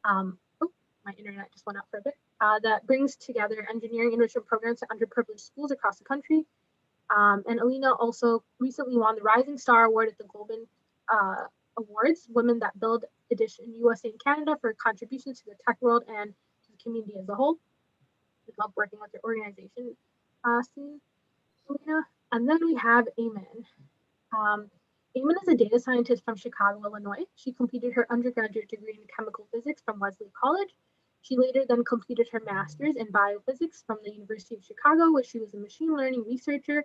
Oh, my internet just went out for a bit. That brings together engineering enrichment programs to underprivileged schools across the country. And Alina also recently won the Rising Star Award at the Golden Awards, Women That Build Edition USA and Canada, for contributions to the tech world and to the community as a whole. We love working with your organization, Alina. And then we have Eamon. Eamon is a data scientist from Chicago, Illinois. She completed her undergraduate degree in chemical physics from Wesley College. She later then completed her master's in biophysics from the University of Chicago, where she was a machine learning researcher.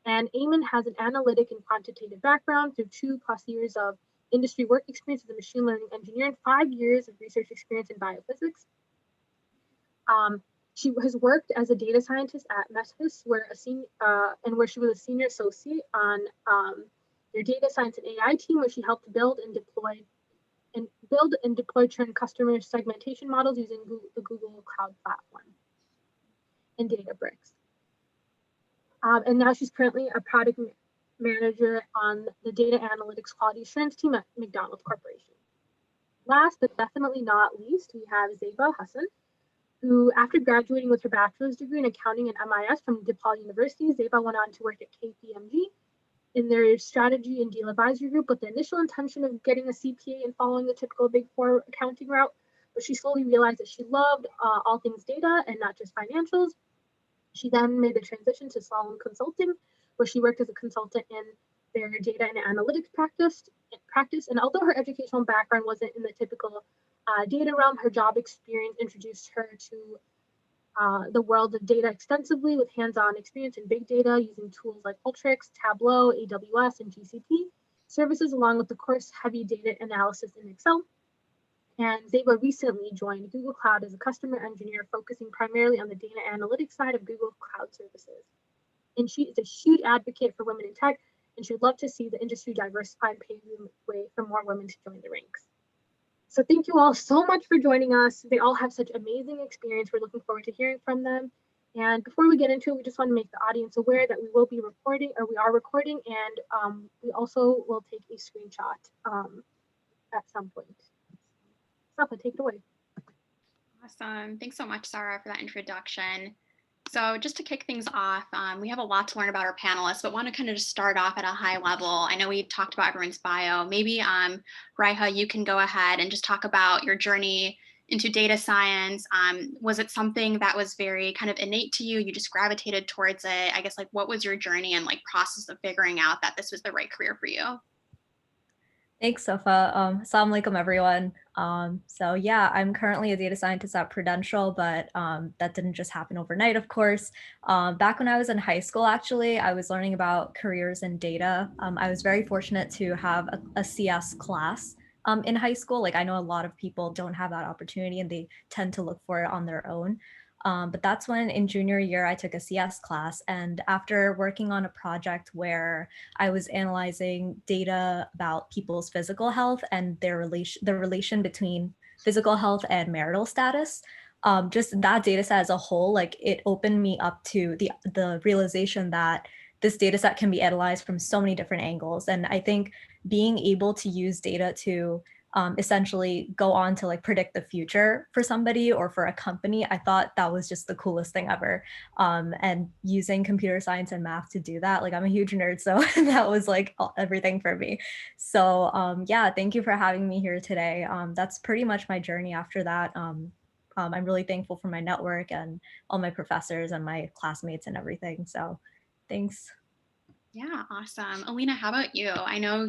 And Eamon has an analytic and quantitative background through 2+ years of industry work experience as a machine learning engineer and 5 years of research experience in biophysics. She has worked as a data scientist at Metis, where she was a senior associate on their data science and AI team, where she helped build and deploy trained customer segmentation models using the Google Cloud Platform and Databricks. And now she's currently a product manager on the data analytics quality assurance team at McDonald's Corporation. Last but definitely not least, we have Zeba Hassan, who, after graduating with her bachelor's degree in accounting and MIS from DePaul University, Zeba went on to work at KPMG in their strategy and deal advisory group with the initial intention of getting a CPA and following the typical Big Four accounting route. But she slowly realized that she loved all things data and not just financials. She then made the transition to Solomon Consulting, where she worked as a consultant in their data and analytics practice. And although her educational background wasn't in the typical data realm, her job experience introduced her to the world of data extensively, with hands-on experience in big data using tools like Ultrix, Tableau, AWS, and GCP services, along with the course-heavy data analysis in Excel. And Zeba recently joined Google Cloud as a customer engineer, focusing primarily on the data analytics side of Google Cloud services. And she is a huge advocate for women in tech, and she would love to see the industry diversify and pave the way for more women to join the ranks. So thank you all so much for joining us. They all have such amazing experience. We're looking forward to hearing from them. And before we get into it, we just want to make the audience aware that we are recording, and we also will take a screenshot at some point. Safa, take it away. Awesome. Thanks so much, Sarah, for that introduction. So just to kick things off, we have a lot to learn about our panelists, but want to kind of just start off at a high level. I know we talked about everyone's bio. Maybe Raiha, you can go ahead and just talk about your journey into data science. Was it something that was very kind of innate to you? You just gravitated towards it? I guess, like, what was your journey and like process of figuring out that this was the right career for you? Thanks, Safa. Assalamu alaikum, everyone. So yeah, I'm currently a data scientist at Prudential, but that didn't just happen overnight, of course. Back when I was in high school, actually, I was learning about careers in data. I was very fortunate to have a CS class in high school. Like, I know a lot of people don't have that opportunity and they tend to look for it on their own. But that's when in junior year, I took a CS class. And after working on a project where I was analyzing data about people's physical health and the relation between physical health and marital status, just that data set as a whole, like, it opened me up to the realization that this data set can be analyzed from so many different angles. And I think being able to use data to essentially go on to like predict the future for somebody or for a company, I thought that was just the coolest thing ever. And using computer science and math to do that, like, I'm a huge nerd, so that was like everything for me. So yeah, thank you for having me here today. That's pretty much my journey after that. I'm really thankful for my network and all my professors and my classmates and everything. So thanks. Yeah, awesome. Alina, how about you? I know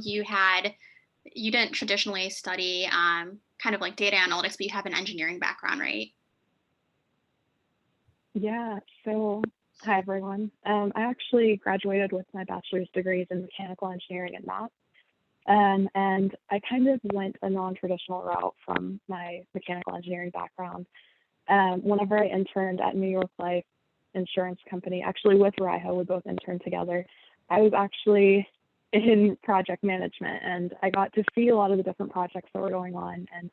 you didn't traditionally study kind of like data analytics, but you have an engineering background, right? Yeah, so hi everyone. I actually graduated with my bachelor's degrees in mechanical engineering and math. And I kind of went a non-traditional route from my mechanical engineering background. Whenever I interned at New York Life Insurance Company, actually with Raiha, we both interned together, I was actually in project management, and I got to see a lot of the different projects that were going on, and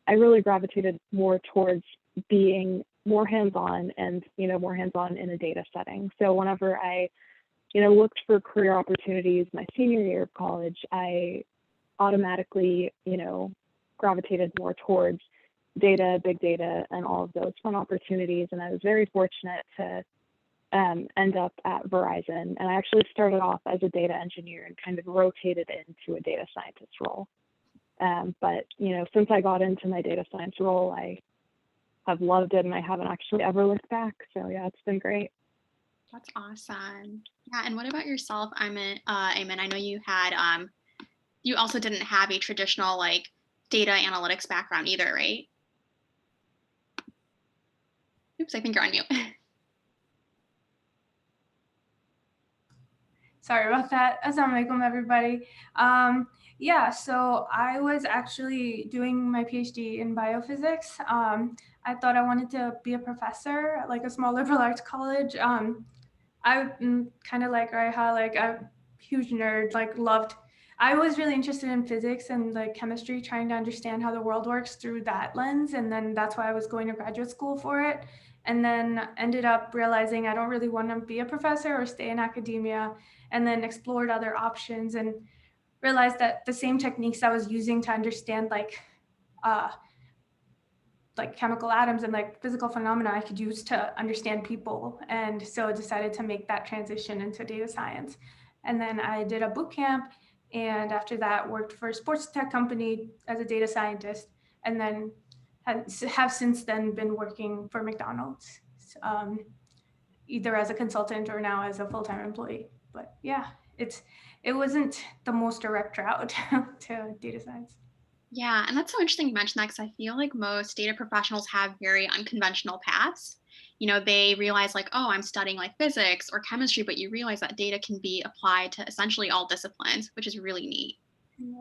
I really gravitated more towards being more hands-on and, more hands-on in a data setting. So whenever I, looked for career opportunities my senior year of college, I automatically, gravitated more towards data, big data, and all of those fun opportunities. And I was very fortunate to end up at Verizon. And I actually started off as a data engineer and kind of rotated into a data scientist role. But, you know, since I got into my data science role, I have loved it and I haven't actually ever looked back. So yeah, it's been great. That's awesome. Yeah, and what about yourself, Ayman? I know you had, you also didn't have a traditional like data analytics background either, right? Oops, I think you're on mute. Sorry about that. Assalamu alaikum, everybody. Yeah, so I was actually doing my PhD in biophysics. I thought I wanted to be a professor at like a small liberal arts college. I'm kind of like Raiha, like I'm a huge nerd, like loved. I was really interested in physics and like chemistry, trying to understand how the world works through that lens. And then that's why I was going to graduate school for it. And then ended up realizing I don't really want to be a professor or stay in academia, and then explored other options and realized that the same techniques I was using to understand like chemical atoms and like physical phenomena I could use to understand people. And so I decided to make that transition into data science. And then I did a boot camp, and after that worked for a sports tech company as a data scientist, and then have since then been working for McDonald's, either as a consultant or now as a full-time employee. But yeah, it wasn't the most direct route to data science. Yeah, and that's so interesting you mentioned that, because I feel like most data professionals have very unconventional paths. You know, they realize like, oh, I'm studying like physics or chemistry, but you realize that data can be applied to essentially all disciplines, which is really neat. Yeah.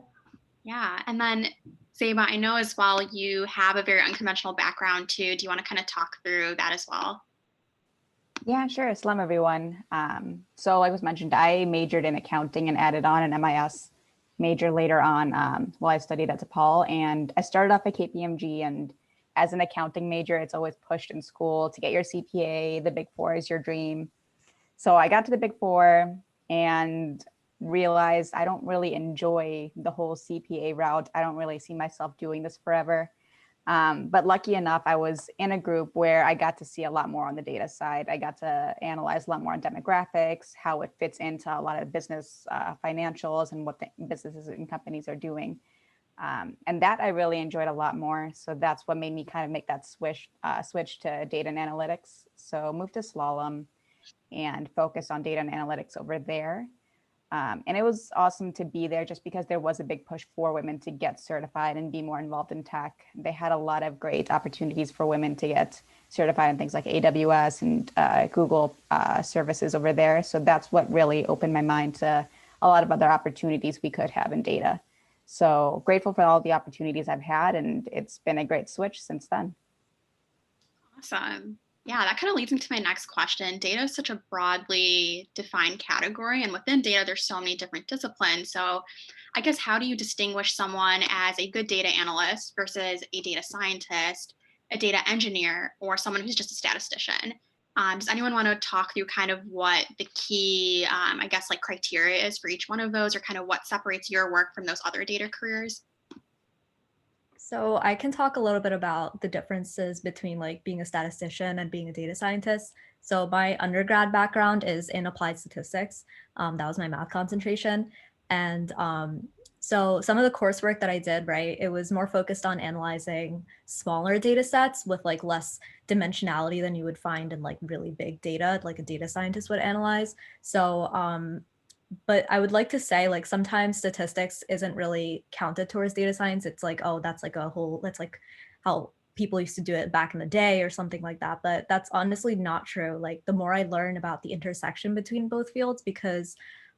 Yeah, and then Zeba, I know as well you have a very unconventional background too. Do you want to kind of talk through that as well? Yeah, sure. Salam, everyone. So like was mentioned, I majored in accounting and added on an MIS major later on while I studied at DePaul. And I started off at KPMG, and as an accounting major, it's always pushed in school to get your CPA. The Big Four is your dream. So I got to the Big Four and realized I don't really enjoy the whole CPA route. I don't really see myself doing this forever. But lucky enough, I was in a group where I got to see a lot more on the data side. I got to analyze a lot more on demographics, how it fits into a lot of business financials and what the businesses and companies are doing. And that I really enjoyed a lot more. So that's what made me kind of make that switch to data and analytics. So moved to Slalom and focused on data and analytics over there. And it was awesome to be there just because there was a big push for women to get certified and be more involved in tech. They had a lot of great opportunities for women to get certified in things like AWS and Google services over there. So that's what really opened my mind to a lot of other opportunities we could have in data. So grateful for all the opportunities I've had, and it's been a great switch since then. Awesome. Yeah, that kind of leads into my next question. Data is such a broadly defined category, and within data, there's so many different disciplines. So I guess, how do you distinguish someone as a good data analyst versus a data scientist, a data engineer, or someone who's just a statistician? Does anyone want to talk through kind of what the key, I guess, like criteria is for each one of those, or kind of what separates your work from those other data careers? So I can talk a little bit about the differences between like being a statistician and being a data scientist. So my undergrad background is in applied statistics. That was my math concentration. And so some of the coursework that I did, right, it was more focused on analyzing smaller data sets with like less dimensionality than you would find in like really big data, like a data scientist would analyze. So but I would like to say, like, sometimes statistics isn't really counted towards data science. It's like, oh, that's like a whole, that's like how people used to do it back in the day or something like that. But that's honestly not true. Like, the more I learn about the intersection between both fields, because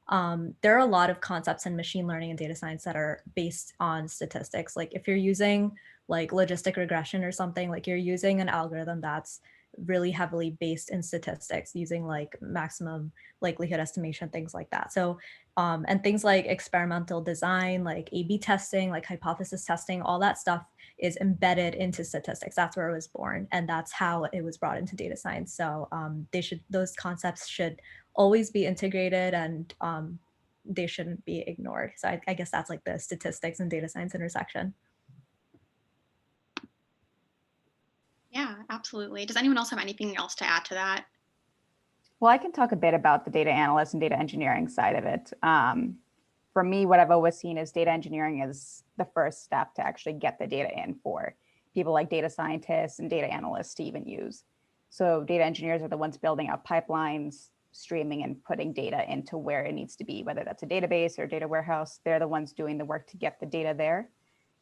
there are a lot of concepts in machine learning and data science that are based on statistics. Like, if you're using like logistic regression or something, like you're using an algorithm that's really heavily based in statistics using like maximum likelihood estimation, things like that. So and things like experimental design, like A/B testing, like hypothesis testing, all that stuff is embedded into statistics. That's where it was born, and that's how it was brought into data science. So those concepts should always be integrated, and they shouldn't be ignored. So I guess that's like the statistics and data science intersection. Absolutely. Does anyone else have anything else to add to that? Well, I can talk a bit about the data analyst and data engineering side of it. For me, what I've always seen is data engineering is the first step to actually get the data in for people like data scientists and data analysts to even use. So data engineers are the ones building out pipelines, streaming and putting data into where it needs to be, whether that's a database or a data warehouse. They're the ones doing the work to get the data there.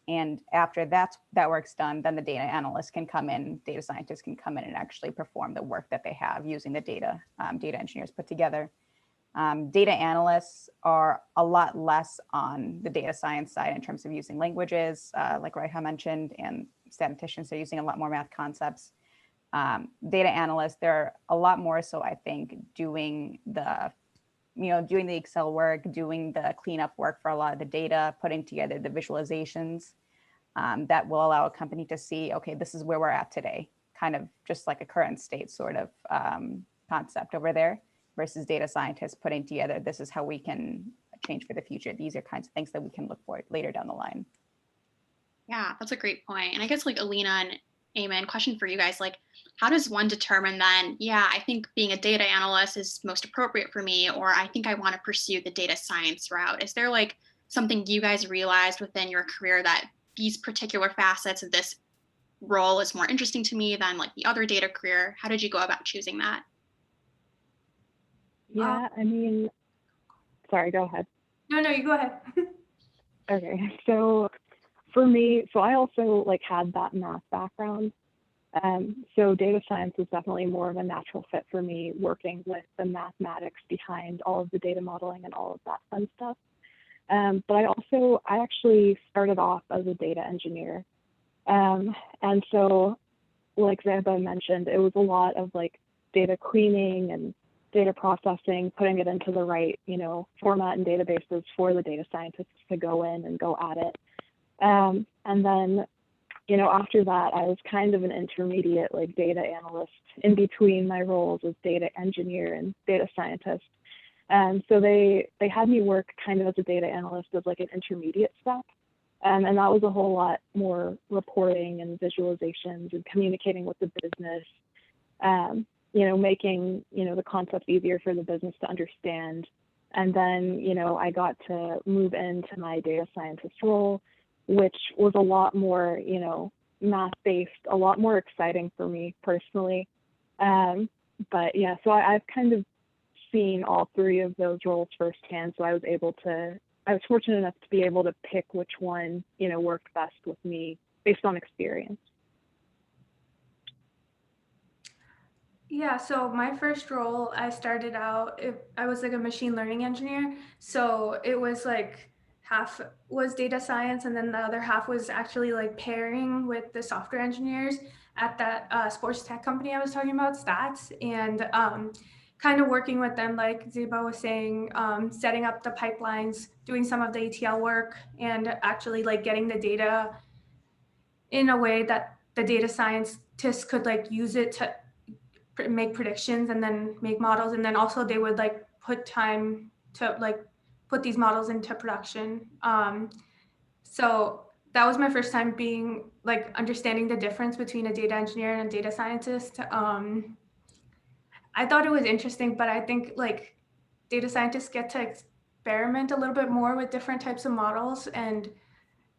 And after that work's done, then the data analyst can come in, data scientists can come in and actually perform the work that they have using the data data engineers put together. Data analysts are a lot less on the data science side in terms of using languages, like Raiha mentioned, and statisticians are using a lot more math concepts. Data analysts, they're a lot more so, I think, doing the Excel work, doing the cleanup work for a lot of the data, putting together the visualizations that will allow a company to see, okay, this is where we're at today, kind of just like a current state sort of concept over there, versus data scientists putting together, this is how we can change for the future. These are kinds of things that we can look for later down the line. Yeah, that's a great point. And I guess like Alina and Eamon, question for you guys, like how does one determine then, yeah, I think being a data analyst is most appropriate for me, or I think I want to pursue the data science route? Is there like something you guys realized within your career that these particular facets of this role is more interesting to me than like the other data career? How did you go about choosing that? Yeah, I mean, sorry, go ahead. No, you go ahead. Okay, so for me, so I also like had that math background. So data science was definitely more of a natural fit for me, working with the mathematics behind all of the data modeling and all of that fun stuff. But I actually started off as a data engineer. And so like Zaba mentioned, it was a lot of like data cleaning and data processing, putting it into the right, format and databases for the data scientists to go in and go at it. And then, after that, I was kind of an intermediate like data analyst in between my roles as data engineer and data scientist. And so they had me work kind of as a data analyst as like an intermediate step. And that was a whole lot more reporting and visualizations and communicating with the business, making, the concepts easier for the business to understand. And then, I got to move into my data scientist role, which was a lot more, math-based, a lot more exciting for me personally. But yeah, so I've kind of seen all three of those roles firsthand. So I was fortunate enough to be able to pick which one, worked best with me based on experience. Yeah, so my first role, I started out, I was like a machine learning engineer. So it was like half was data science, and then the other half was actually like pairing with the software engineers at that sports tech company I was talking about, Stats, and kind of working with them, like Zeba was saying, setting up the pipelines, doing some of the ETL work, and actually like getting the data in a way that the data scientists could like use it to make predictions and then make models. And then also they would like put time to like put these models into production. So that was my first time being like understanding the difference between a data engineer and a data scientist. I thought it was interesting, but I think like data scientists get to experiment a little bit more with different types of models, and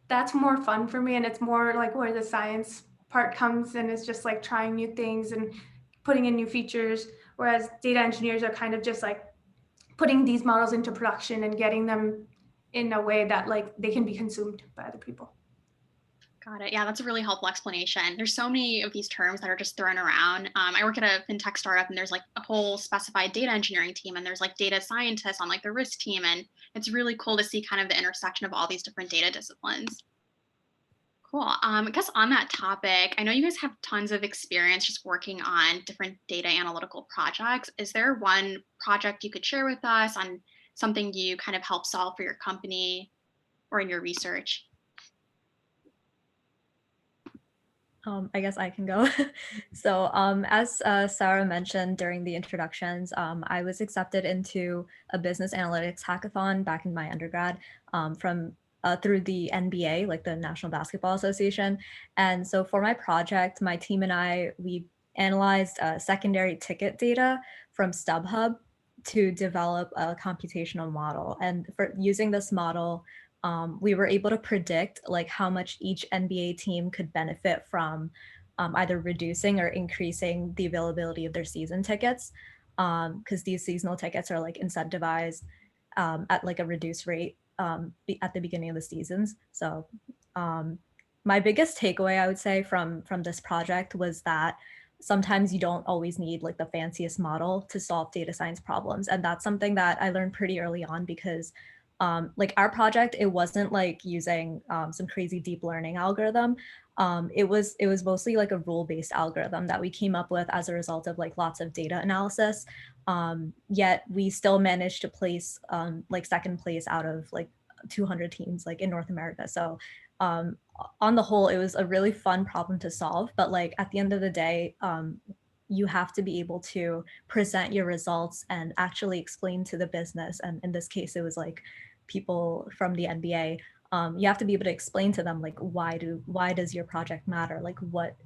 that's more fun for me. And it's more like where the science part comes in, is just like trying new things and putting in new features, whereas data engineers are kind of just like putting these models into production and getting them in a way that like they can be consumed by other people. Got it. Yeah, that's a really helpful explanation. There's so many of these terms that are just thrown around. I work at a fintech startup, and there's like a whole specified data engineering team, and there's like data scientists on like the risk team. And it's really cool to see kind of the intersection of all these different data disciplines. Cool. I guess on that topic, I know you guys have tons of experience just working on different data analytical projects. Is there one project you could share with us on something you kind of help solve for your company or in your research? I guess I can go. So as Sarah mentioned during the introductions, I was accepted into a business analytics hackathon back in my undergrad from through the NBA, like the National Basketball Association. And so for my project, my team and I, we analyzed secondary ticket data from StubHub to develop a computational model. And for using this model, we were able to predict like how much each NBA team could benefit from either reducing or increasing the availability of their season tickets, because these seasonal tickets are like incentivized at like a reduced rate at the beginning of the seasons. So my biggest takeaway, I would say, from this project was that sometimes you don't always need like the fanciest model to solve data science problems. And that's something that I learned pretty early on, because like our project, it wasn't like using some crazy deep learning algorithm. It was mostly like a rule-based algorithm that we came up with as a result of like lots of data analysis. Yet we still managed to place like second place out of like 200 teams like in North America. So on the whole, it was a really fun problem to solve. But like at the end of the day, you have to be able to present your results and actually explain to the business. And in this case, it was like people from the NBA. You have to be able to explain to them like why does your project matter? Like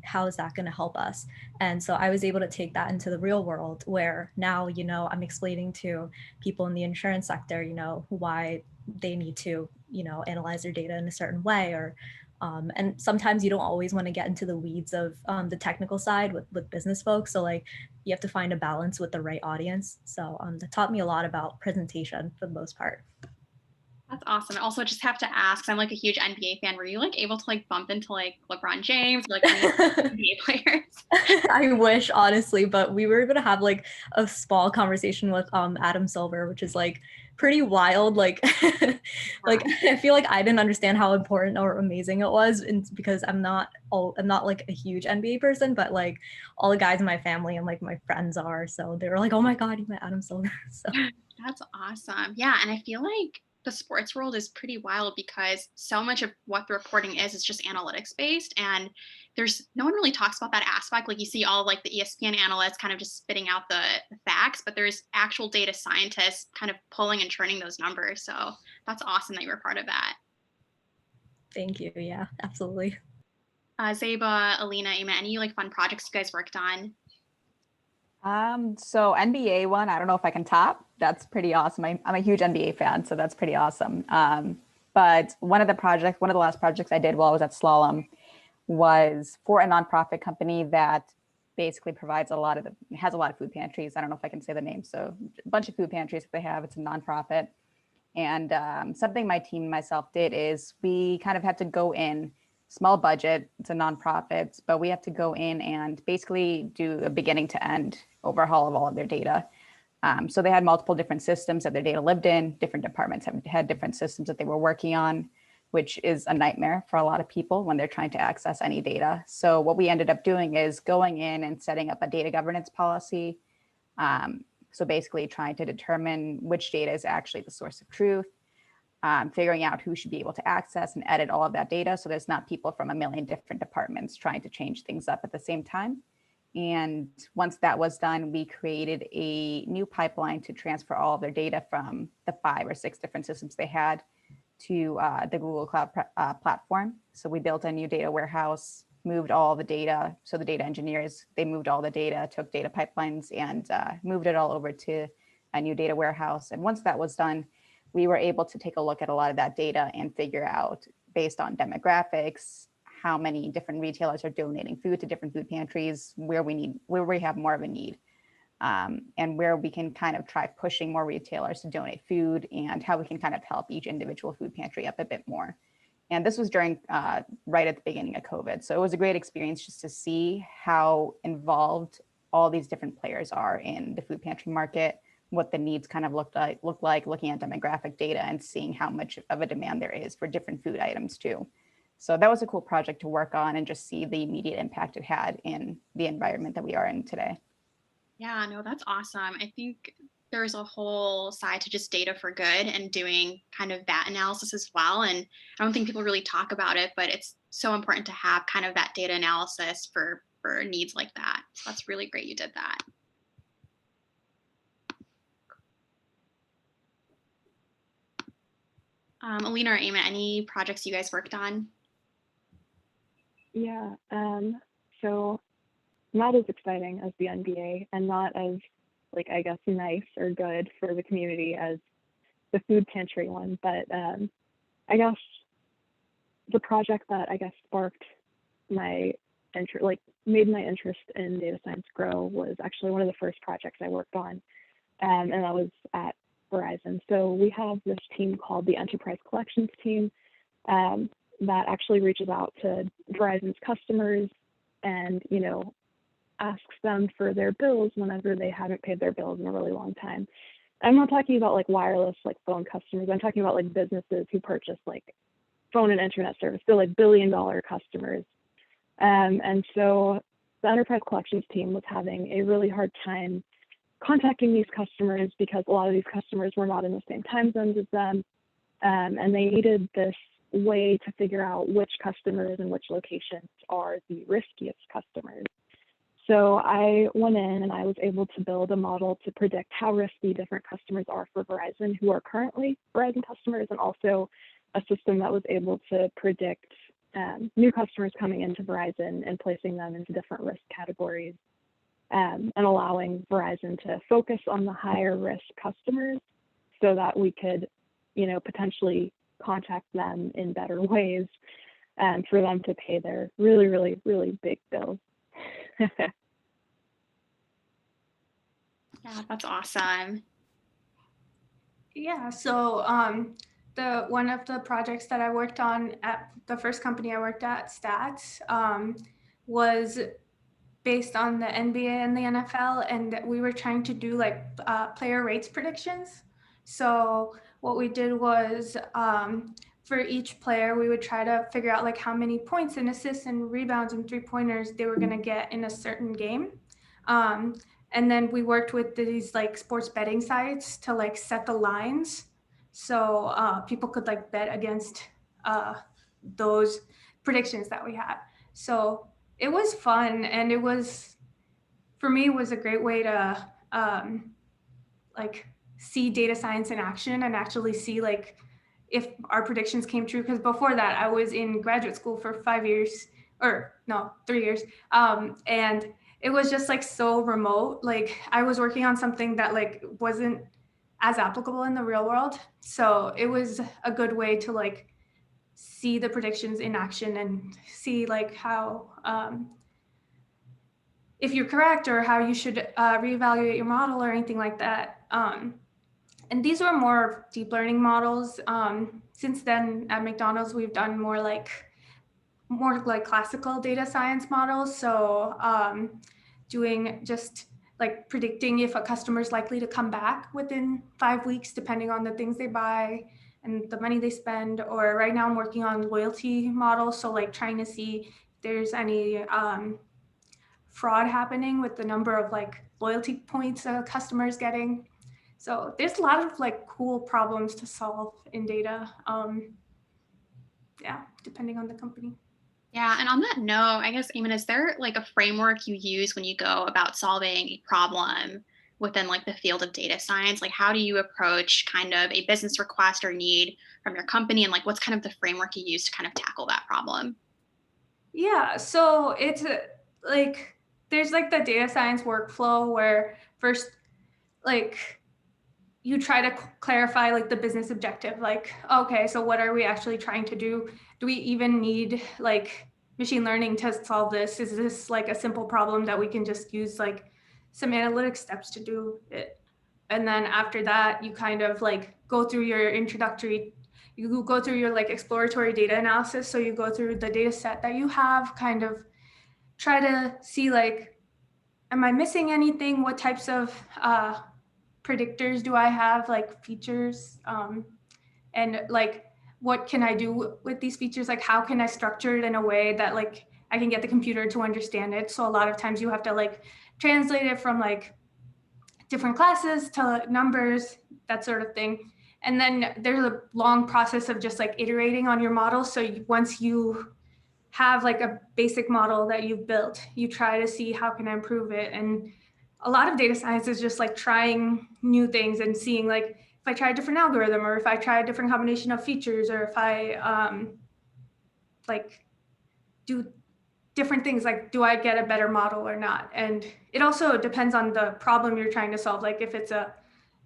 how is that going to help us? And so I was able to take that into the real world, where now, you know, I'm explaining to people in the insurance sector, you know, why they need to, you know, analyze their data in a certain way, or and sometimes you don't always want to get into the weeds of the technical side with business folks. So like you have to find a balance with the right audience. So that taught me a lot about presentation for the most part. That's awesome. I also just have to ask, I'm like a huge NBA fan. Were you like able to like bump into like LeBron James, or, like any NBA players? I wish, honestly, but we were able to have like a small conversation with Adam Silver, which is like pretty wild. Like like I feel like I didn't understand how important or amazing it was, and because I'm not like a huge NBA person, but like all the guys in my family and like my friends are, so they were like, oh my god, you met Adam Silver. So That's awesome. Yeah, and I feel like the sports world is pretty wild, because so much of what the reporting is just analytics based, and there's no one really talks about that aspect. Like you see all like the ESPN analysts kind of just spitting out the facts, but there's actual data scientists kind of pulling and churning those numbers. So that's awesome that you were part of that. thank you. Yeah, absolutely. Zeba, Alina, Eamon, any like fun projects you guys worked on? So NBA one, I don't know if I can top. That's pretty awesome. I'm a huge NBA fan, so that's pretty awesome. But one of the last projects I did while I was at Slalom was for a nonprofit company that basically has a lot of food pantries. I don't know if I can say the name. So a bunch of food pantries that they have. It's a nonprofit. And something my team and myself did is we kind of had to go in, small budget, it's a nonprofit, but we have to go in and basically do a beginning to end overhaul of all of their data. So they had multiple different systems that their data lived in. Different departments had different systems that they were working on, which is a nightmare for a lot of people when they're trying to access any data. So what we ended up doing is going in and setting up a data governance policy. So basically trying to determine which data is actually the source of truth, figuring out who should be able to access and edit all of that data. So there's not people from a million different departments trying to change things up at the same time. And once that was done, we created a new pipeline to transfer all of their data from the 5 or 6 different systems they had to the Google Cloud platform. So we built a new data warehouse, moved all the data. So the data engineers, they moved all the data, took data pipelines and moved it all over to a new data warehouse. And once that was done, we were able to take a look at a lot of that data and figure out, based on demographics, how many different retailers are donating food to different food pantries, where we have more of a need, and where we can kind of try pushing more retailers to donate food, and how we can kind of help each individual food pantry up a bit more. And this was during right at the beginning of COVID. So it was a great experience just to see how involved all these different players are in the food pantry market, what the needs kind of look like looking at demographic data and seeing how much of a demand there is for different food items too. So that was a cool project to work on and just see the immediate impact it had in the environment that we are in today. Yeah, no, that's awesome. I think there's a whole side to just data for good and doing kind of that analysis as well. And I don't think people really talk about it, but it's so important to have kind of that data analysis for needs like that. So that's really great you did that. Alina or Eamon, any projects you guys worked on? Yeah, so not as exciting as the NBA and not as, like, I guess, nice or good for the community as the food pantry one, but I guess the project that I guess sparked my interest, like made my interest in data science grow, was actually one of the first projects I worked on, and that was at Verizon. So we have this team called the Enterprise Collections team that actually reaches out to Verizon's customers and, you know, asks them for their bills whenever they haven't paid their bills in a really long time. I'm not talking about like wireless, like phone customers. I'm talking about like businesses who purchase like phone and internet service. They're like billion-dollar customers. And so the Enterprise Collections team was having a really hard time contacting these customers because a lot of these customers were not in the same time zones as them. And they needed this way to figure out which customers and which locations are the riskiest customers. So I went in and I was able to build a model to predict how risky different customers are for Verizon who are currently Verizon customers, and also a system that was able to predict new customers coming into Verizon and placing them into different risk categories, and allowing Verizon to focus on the higher risk customers so that we could, you know, potentially contact them in better ways and for them to pay their really, really, really big bills. Yeah, that's awesome. Yeah, so the one of the projects that I worked on at the first company I worked at, Stats, was based on the NBA and the NFL, and we were trying to do like player rates predictions. So what we did was for each player, we would try to figure out like how many points and assists and rebounds and 3-pointers they were going to get in a certain game. And then we worked with these like sports betting sites to like set the lines. So people could like bet against those predictions that we had. So it was fun, and it was, for me, it was a great way to like see data science in action and actually see like if our predictions came true. Because before that, I was in graduate school for 5 years, or no, 3 years, and it was just like so remote. Like I was working on something that like wasn't as applicable in the real world. So it was a good way to like see the predictions in action and see like how if you're correct or how you should reevaluate your model or anything like that. And these were more deep learning models. Since then at McDonald's, we've done more like classical data science models. So doing just like predicting if a customer is likely to come back within 5 weeks, depending on the things they buy and the money they spend. Or right now I'm working on loyalty models. So like trying to see if there's any fraud happening with the number of like loyalty points a customer is getting. So there's a lot of like cool problems to solve in data. Yeah, depending on the company. Yeah, and on that note, I guess, Eamon, is there like a framework you use when you go about solving a problem within like the field of data science? Like how do you approach kind of a business request or need from your company, and like what's kind of the framework you use to kind of tackle that problem? Yeah, so it's like there's like the data science workflow where first like you try to clarify like the business objective, like, okay, so what are we actually trying to do? Do we even need like machine learning to solve this? Is this like a simple problem that we can just use like some analytic steps to do it? And then after that, you kind of like go through your you go through your like exploratory data analysis. So you go through the data set that you have, kind of try to see like, am I missing anything? What types of predictors do I have, like features, and like what can I do with these features? Like how can I structure it in a way that like I can get the computer to understand it? So a lot of times you have to like translate it from like different classes to numbers, that sort of thing. And then there's a long process of just like iterating on your model. So once you have like a basic model that you've built, you try to see how can I improve it. And a lot of data science is just like trying new things and seeing like, I try a different algorithm, or if I try a different combination of features, or if I like do different things, like do I get a better model or not? And it also depends on the problem you're trying to solve. Like if it's a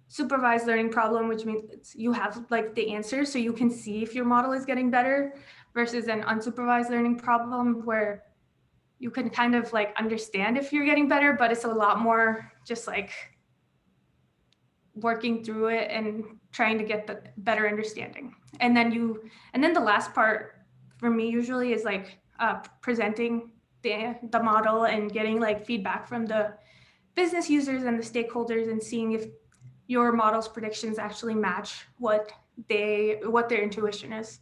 supervised learning problem, which means you have like the answers so you can see if your model is getting better, versus an unsupervised learning problem where you can kind of like understand if you're getting better, but it's a lot more just like working through it and trying to get the better understanding. And then the last part for me usually is like presenting the model and getting like feedback from the business users and the stakeholders, and seeing if your model's predictions actually match what their intuition is.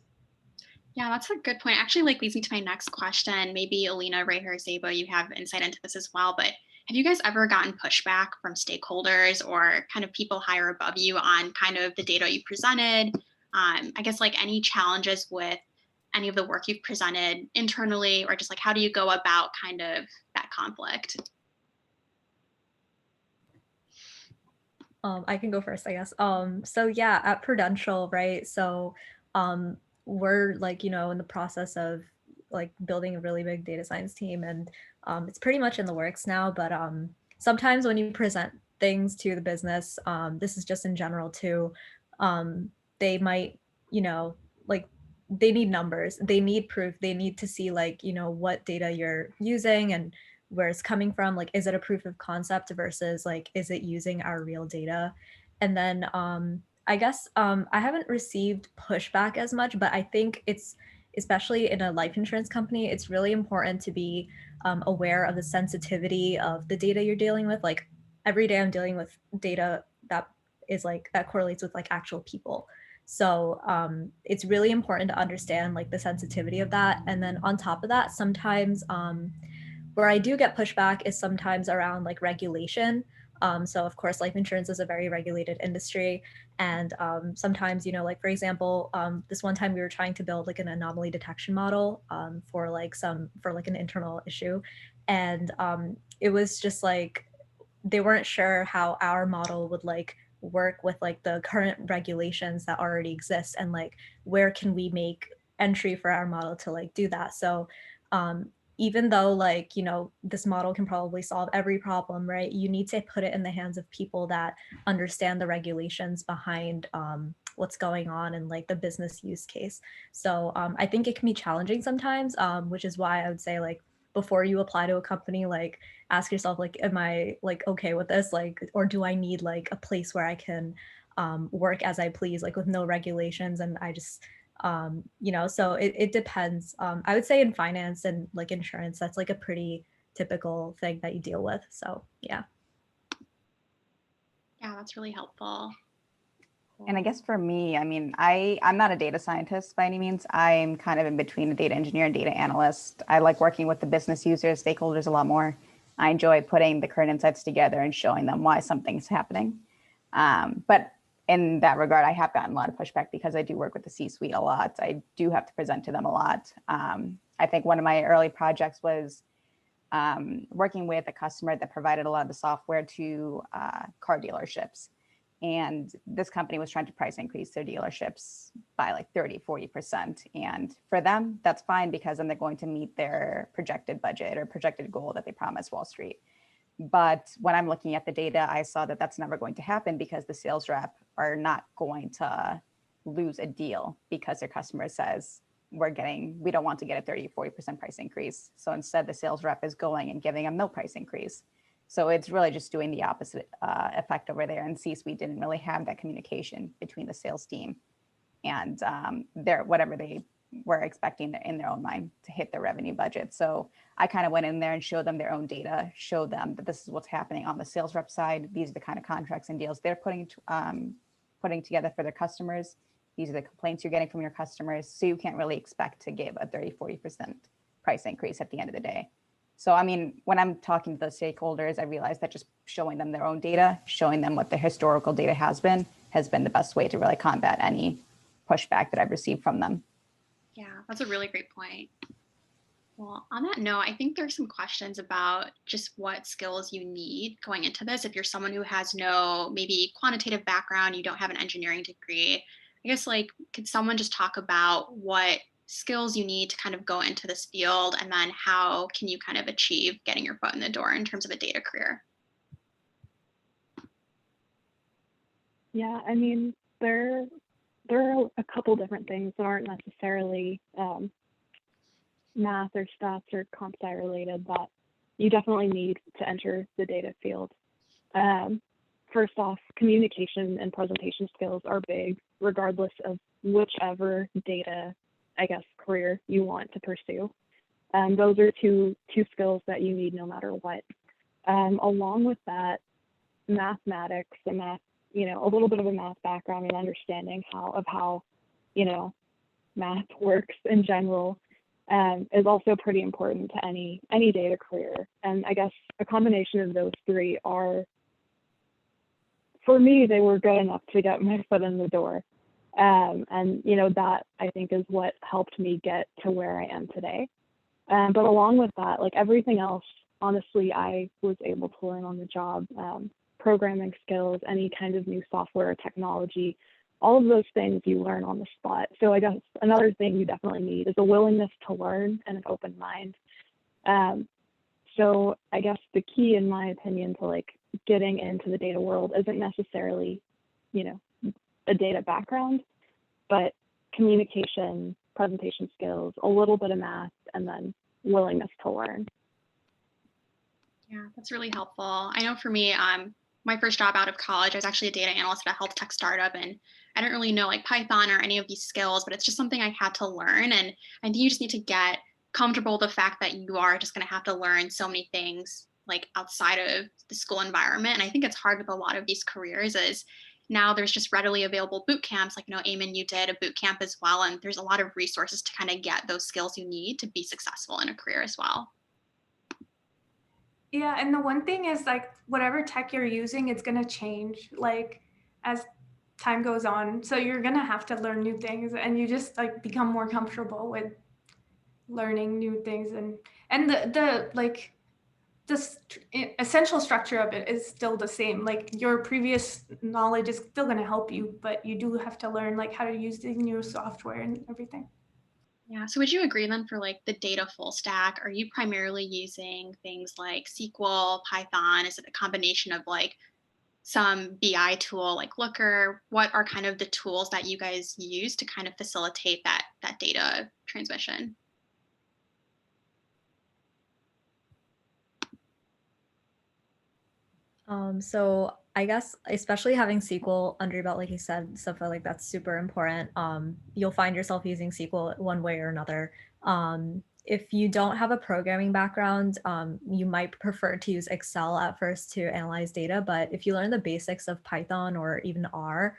Yeah, that's a good point. Actually, like leads me to my next question. Maybe Alina, Ray, or Zeba, you have insight into this as well. But have you guys ever gotten pushback from stakeholders or kind of people higher above you on kind of the data you presented? I guess like any challenges with any of the work you've presented internally, or just like how do you go about kind of that conflict? I can go first, I guess. So yeah, at Prudential, right? So we're like, you know, in the process of like building a really big data science team, and it's pretty much in the works now. But sometimes when you present things to the business, this is just in general too, they might, you know, like they need numbers, they need proof, they need to see like, you know, what data you're using and where it's coming from. Like, is it a proof of concept versus like, is it using our real data? And then I guess I haven't received pushback as much, but I think it's, especially in a life insurance company, it's really important to be aware of the sensitivity of the data you're dealing with. Like every day I'm dealing with data that is like, that correlates with like actual people. So it's really important to understand like the sensitivity of that. And then on top of that, sometimes where I do get pushback is sometimes around like regulation. So of course, life insurance is a very regulated industry. And sometimes, you know, like for example, this one time we were trying to build like an anomaly detection model for like an internal issue. And it was just like, they weren't sure how our model would like work with like the current regulations that already exist, and like where can we make entry for our model to like do that. So even though like, you know, this model can probably solve every problem, right, you need to put it in the hands of people that understand the regulations behind what's going on and like the business use case. So I think it can be challenging sometimes, which is why I would say like before you apply to a company, like ask yourself like, am I like okay with this, like, or do I need like a place where I can work as I please, like with no regulations, and I just you know, so it depends. I would say in finance and like insurance, that's like a pretty typical thing that you deal with. So yeah. Yeah, that's really helpful. And I guess for me, I mean, I'm not a data scientist by any means. I'm kind of in between a data engineer and data analyst. I like working with the business users, stakeholders a lot more. I enjoy putting the current insights together and showing them why something's happening. But in that regard, I have gotten a lot of pushback because I do work with the C-suite a lot. I do have to present to them a lot. I think one of my early projects was working with a customer that provided a lot of the software to car dealerships. And this company was trying to price increase their dealerships by like 30-40%. And for them, that's fine because then they're going to meet their projected budget or projected goal that they promised Wall Street. But when I'm looking at the data, I saw that that's never going to happen because the sales rep are not going to lose a deal because their customer says, we don't want to get a 30-40% price increase. So instead, the sales rep is going and giving them no price increase. So it's really just doing the opposite effect over there. And C-suite didn't really have that communication between the sales team and whatever they were expecting in their own mind to hit their revenue budget. So I kind of went in there and showed them their own data, showed them that this is what's happening on the sales rep side. These are the kind of contracts and deals they're putting together for their customers. These are the complaints you're getting from your customers. So you can't really expect to give a 30-40% price increase at the end of the day. So, I mean, when I'm talking to those stakeholders, I realize that just showing them their own data, showing them what the historical data has been the best way to really combat any pushback that I've received from them. Yeah, that's a really great point. Well, on that note, I think there's some questions about just what skills you need going into this. If you're someone who has no maybe quantitative background, you don't have an engineering degree, I guess like could someone just talk about what skills you need to kind of go into this field and then how can you kind of achieve getting your foot in the door in terms of a data career? Yeah, I mean, there are a couple different things that aren't necessarily math or stats or comp sci related that you definitely need to enter the data field. First off, communication and presentation skills are big, regardless of whichever data, I guess, career you want to pursue. Those are two skills that you need no matter what. Along with that, mathematics and math, a little bit of a math background and understanding how math works in general is also pretty important to any data career. And I guess a combination of those three are, for me, they were good enough to get my foot in the door. And that I think is what helped me get to where I am today. But along with that, like everything else, honestly, I was able to learn on the job. Programming skills, any kind of new software or technology, all of those things you learn on the spot. So I guess another thing you definitely need is a willingness to learn and an open mind. So I guess the key, in my opinion, to like getting into the data world isn't necessarily, a data background, but communication, presentation skills, a little bit of math, and then willingness to learn. Yeah, that's really helpful. I know for me, my first job out of college, I was actually a data analyst at a health tech startup, and I didn't really know like Python or any of these skills, but it's just something I had to learn. And I think you just need to get comfortable with the fact that you are just going to have to learn so many things like outside of the school environment. And I think it's hard with a lot of these careers is now there's just readily available boot camps, like, Eamon, you did a boot camp as well. And there's a lot of resources to kind of get those skills you need to be successful in a career as well. Yeah, and the one thing is like whatever tech you're using, it's gonna change like as time goes on. So you're gonna have to learn new things, and you just like become more comfortable with learning new things, and the like essential structure of it is still the same. Like your previous knowledge is still gonna help you, but you do have to learn like how to use the new software and everything. Yeah. So would you agree then for like the data full stack, are you primarily using things like SQL, Python? Is it a combination of like some BI tool like Looker? What are kind of the tools that you guys use to kind of facilitate that data transmission? So I guess especially having SQL under your belt, like you said, stuff like that's super important. You'll find yourself using SQL one way or another. If you don't have a programming background, you might prefer to use Excel at first to analyze data. But if you learn the basics of Python or even R,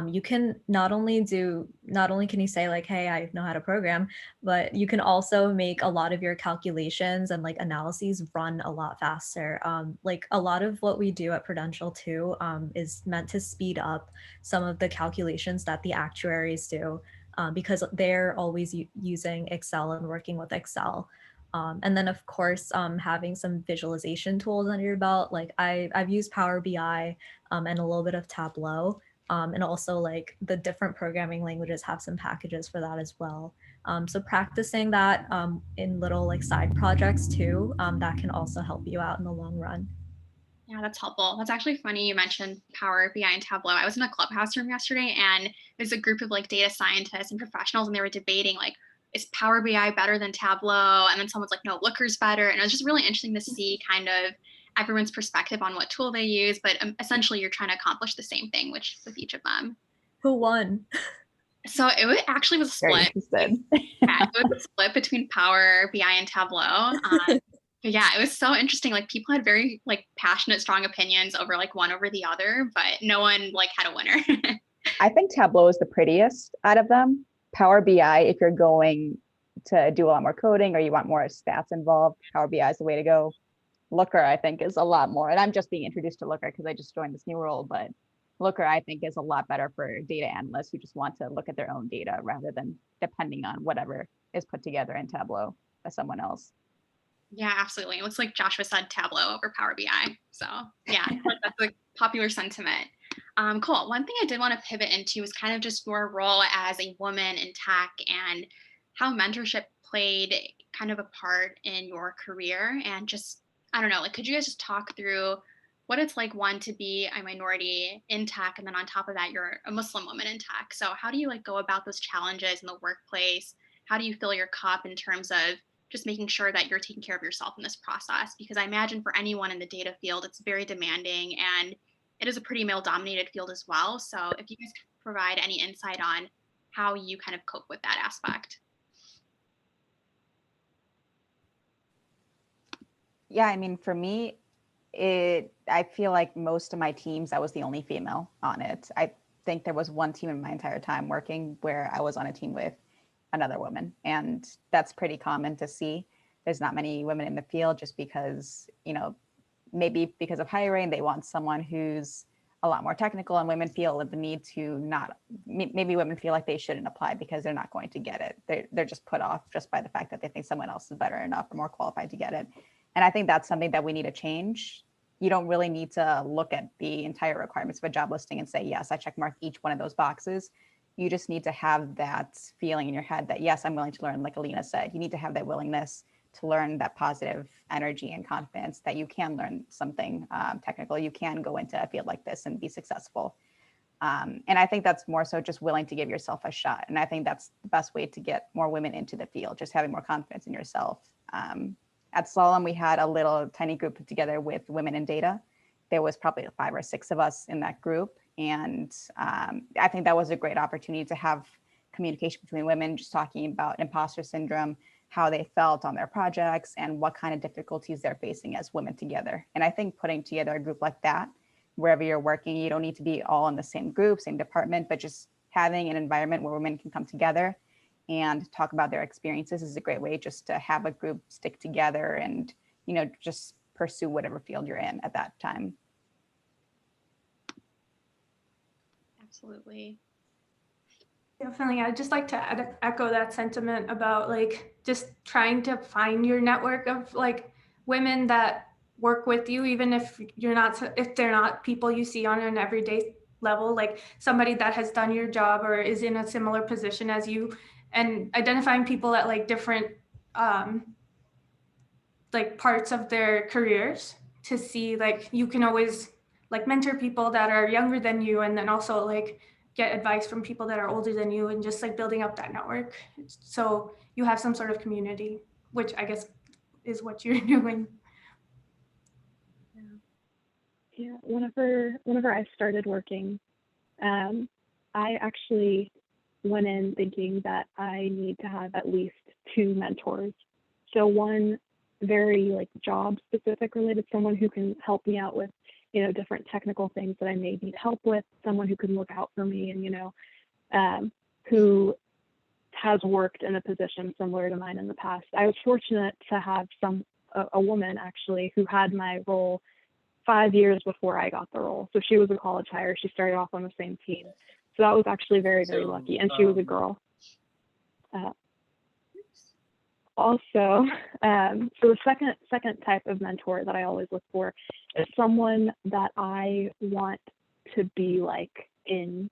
you can not only can you say like, hey, I know how to program, but you can also make a lot of your calculations and like analyses run a lot faster. Like a lot of what we do at Prudential too is meant to speed up some of the calculations that the actuaries do because they're always using Excel and working with Excel. And then of course, having some visualization tools under your belt, like I've used Power BI and a little bit of Tableau. And also like the different programming languages have some packages for that as well. So practicing that in little like side projects too, that can also help you out in the long run. Yeah, that's helpful. That's actually funny you mentioned Power BI and Tableau. I was in a clubhouse room yesterday and there's a group of like data scientists and professionals and they were debating like, is Power BI better than Tableau? And then someone's like, no, Looker's better. And it was just really interesting to see kind of everyone's perspective on what tool they use. But essentially you're trying to accomplish the same thing, which with each of them. Who won? So it actually was a split. Yeah, it was a split between Power BI and Tableau. Yeah, it was so interesting. Like people had very like passionate, strong opinions over like one over the other, but no one like had a winner. I think Tableau is the prettiest out of them. Power BI, if you're going to do a lot more coding or you want more stats involved, Power BI is the way to go. Looker, I think, is a lot more. And I'm just being introduced to Looker because I just joined this new role, but Looker, I think, is a lot better for data analysts who just want to look at their own data rather than depending on whatever is put together in Tableau. as someone else. Yeah, absolutely. It looks like Joshua said Tableau over Power BI. So yeah, I feel like that's a popular sentiment. Cool. One thing I did want to pivot into is kind of just your role as a woman in tech and how mentorship played kind of a part in your career. And just, I don't know, like, could you guys just talk through what it's like, one, to be a minority in tech, and then on top of that, you're a Muslim woman in tech. So how do you like go about those challenges in the workplace? How do you fill your cup in terms of just making sure that you're taking care of yourself in this process? Because I imagine for anyone in the data field, it's very demanding, and it is a pretty male dominated field as well. So if you guys could provide any insight on how you kind of cope with that aspect. Yeah, I mean, for me, I feel like most of my teams, I was the only female on it. I think there was one team in my entire time working where I was on a team with another woman, and that's pretty common to see. There's not many women in the field just because, maybe because of hiring, they want someone who's a lot more technical, and women feel the need to not, maybe women feel like they shouldn't apply because they're not going to get it. They're just put off just by the fact that they think someone else is better enough or more qualified to get it. And I think that's something that we need to change. You don't really need to look at the entire requirements of a job listing and say, yes, I check mark each one of those boxes. You just need to have that feeling in your head that, yes, I'm willing to learn, like Alina said. You need to have that willingness to learn, that positive energy and confidence that you can learn something technical. You can go into a field like this and be successful. And I think that's more so just willing to give yourself a shot. And I think that's the best way to get more women into the field, just having more confidence in yourself. At Slalom, we had a little tiny group put together with women in data. There was probably 5 or 6 of us in that group. And I think that was a great opportunity to have communication between women, just talking about imposter syndrome, how they felt on their projects, and what kind of difficulties they're facing as women together. And I think putting together a group like that, wherever you're working, you don't need to be all in the same group, same department, but just having an environment where women can come together and talk about their experiences is a great way just to have a group stick together and, just pursue whatever field you're in at that time. Absolutely. Definitely. I'd just like to echo that sentiment about like just trying to find your network of like women that work with you, even if they're not people you see on an everyday level, like somebody that has done your job or is in a similar position as you, and identifying people at like different like parts of their careers to see like you can always like mentor people that are younger than you, and then also like get advice from people that are older than you, and just like building up that network so you have some sort of community, which I guess is what you're doing. Yeah, whenever I started working, I actually went in thinking that I need to have at least 2 mentors. So one very like job specific related, someone who can help me out with, different technical things that I may need help with, someone who can look out for me and, who has worked in a position similar to mine in the past. I was fortunate to have a woman actually who had my role 5 years before I got the role. So she was a college hire. She started off on the same team. So that was actually very, very lucky. And she was a girl. Also, so the second type of mentor that I always look for is someone that I want to be like in,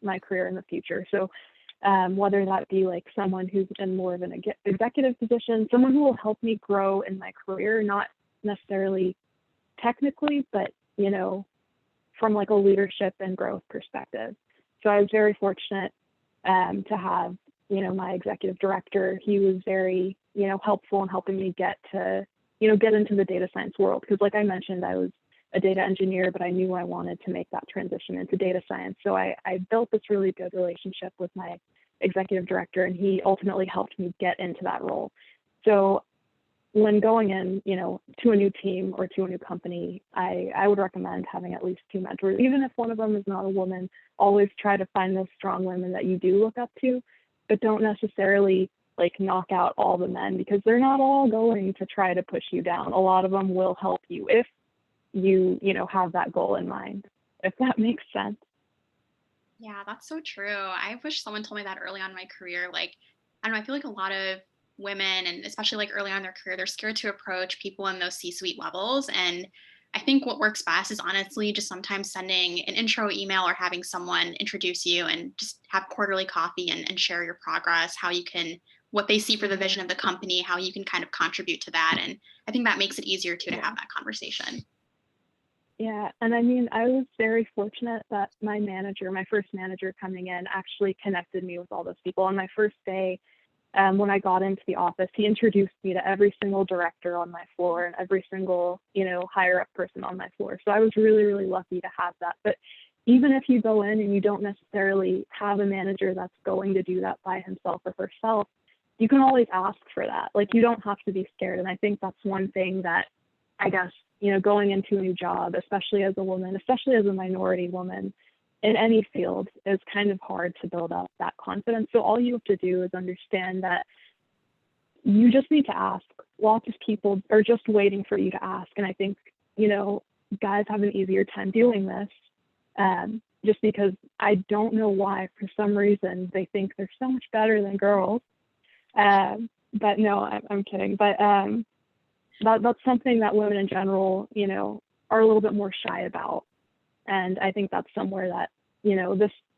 my career in the future. So whether that be like someone who's in more of an executive position, someone who will help me grow in my career, not necessarily technically, but, from like a leadership and growth perspective. So I was very fortunate to have, my executive director. He was very, helpful in helping me get into the data science world. Because like I mentioned, I was a data engineer, but I knew I wanted to make that transition into data science. So I built this really good relationship with my executive director, and he ultimately helped me get into that role. So when going in, to a new team or to a new company, I would recommend having at least 2 mentors. Even if one of them is not a woman, always try to find those strong women that you do look up to, but don't necessarily like knock out all the men, because they're not all going to try to push you down. A lot of them will help you if you, have that goal in mind, if that makes sense. Yeah, that's so true. I wish someone told me that early on in my career. Like, I don't know, I feel like a lot of women, and especially like early on in their career, they're scared to approach people in those C-suite levels. And I think what works best is honestly just sometimes sending an intro email or having someone introduce you and just have quarterly coffee and share your progress, how you can, what they see for the vision of the company, how you can kind of contribute to that. And I think that makes it easier too to have that conversation. Yeah, and I mean, I was very fortunate that my manager, my first manager coming in, actually connected me with all those people. On my first day, when I got into the office, he introduced me to every single director on my floor and every single, higher up person on my floor. So I was really, really lucky to have that. But even if you go in and you don't necessarily have a manager that's going to do that by himself or herself, you can always ask for that. Like, you don't have to be scared. And I think that's one thing that, I guess, going into a new job, especially as a woman, especially as a minority woman in any field, is kind of hard to build up that confidence. So all you have to do is understand that you just need to ask. Lots of people are just waiting for you to ask. And I think, guys have an easier time doing this, just because I don't know why, for some reason, they think they're so much better than girls. But no, I'm kidding. But that's something that women in general, are a little bit more shy about. And I think that's somewhere that,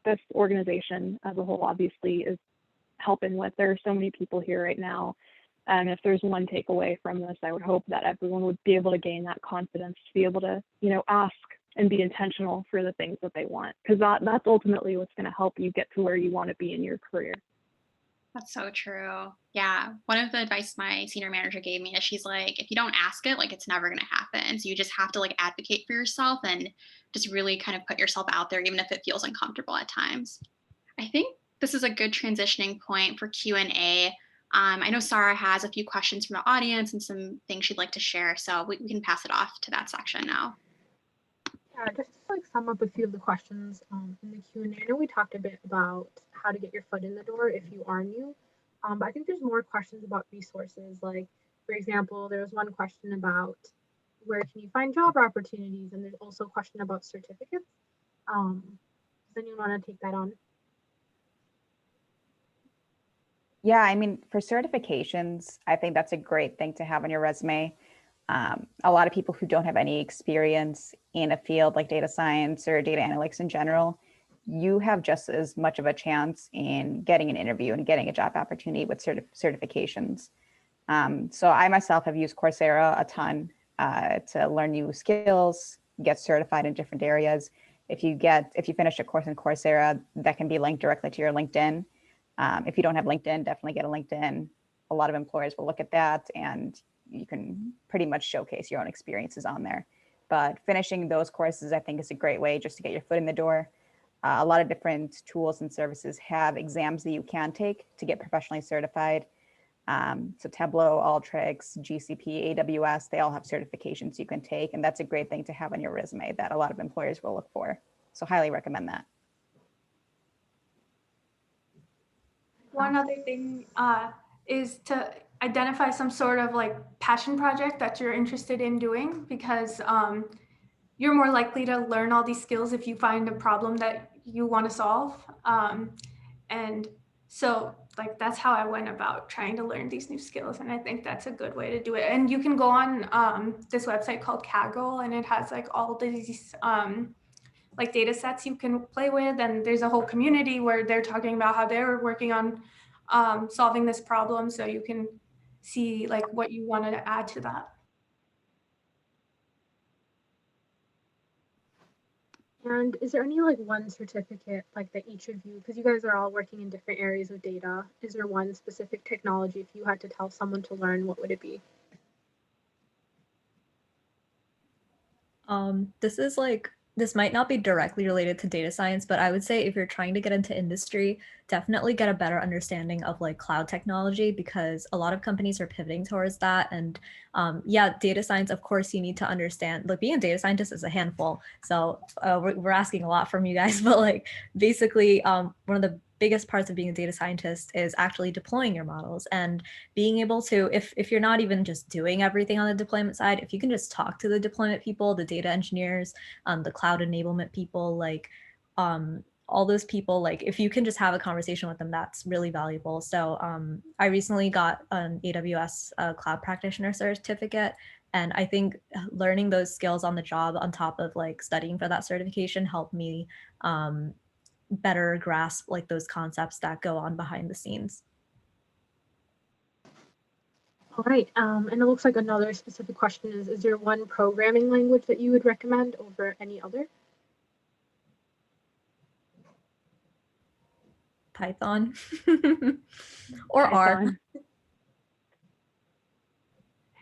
this organization as a whole obviously is helping with. There are so many people here right now. And if there's one takeaway from this, I would hope that everyone would be able to gain that confidence to be able to, ask and be intentional for the things that they want. Because that's ultimately what's going to help you get to where you want to be in your career. That's so true. Yeah. One of the advice my senior manager gave me is she's like, if you don't ask it, like, it's never going to happen. So you just have to like advocate for yourself and just really kind of put yourself out there, even if it feels uncomfortable at times. I think this is a good transitioning point for Q&A. I know Sarah has a few questions from the audience and some things she'd like to share. So we can pass it off to that section now. Yeah, just to like sum up a few of the questions in the Q&A. I know we talked a bit about how to get your foot in the door if you are new, but I think there's more questions about resources. Like, for example, there was one question about where can you find job opportunities, and there's also a question about certificates. Does anyone want to take that on? Yeah, I mean, for certifications, I think that's a great thing to have on your resume. A lot of people who don't have any experience in a field like data science or data analytics in general, you have just as much of a chance in getting an interview and getting a job opportunity with certifications. So I myself have used Coursera a ton to learn new skills, get certified in different areas. If you finish a course in Coursera, that can be linked directly to your LinkedIn. If you don't have LinkedIn, definitely get a LinkedIn. A lot of employers will look at that, and you can pretty much showcase your own experiences on there. But finishing those courses, I think, is a great way just to get your foot in the door. A lot of different tools and services have exams that you can take to get professionally certified. So Tableau, Alteryx, GCP, AWS, they all have certifications you can take. And that's a great thing to have on your resume that a lot of employers will look for. So highly recommend that. One other thing is to identify some sort of like passion project that you're interested in doing, because you're more likely to learn all these skills if you find a problem that you want to solve. And so like that's how I went about trying to learn these new skills. And I think that's a good way to do it. And you can go on this website called Kaggle, and it has like all these like data sets you can play with. And there's a whole community where they're talking about how they're working on solving this problem. So you can see like what you wanted to add to that. And is there any like one certificate like that each of you, because you guys are all working in different areas of data, is there one specific technology if you had to tell someone to learn, what would it be? This might not be directly related to data science, but I would say if you're trying to get into industry, definitely get a better understanding of like cloud technology, because a lot of companies are pivoting towards that. And yeah, data science, of course, you need to understand, like being a data scientist is a handful. So we're asking a lot from you guys, but like basically one of the biggest parts of being a data scientist is actually deploying your models and being able to, if you're not even just doing everything on the deployment side, if you can just talk to the deployment people, the data engineers, the cloud enablement people, like all those people, like if you can just have a conversation with them, that's really valuable. So I recently got an AWS cloud practitioner certificate, and I think learning those skills on the job on top of like studying for that certification helped me better grasp like those concepts that go on behind the scenes. All right, and it looks like another specific question is there one programming language that you would recommend over any other? Python or R. Python.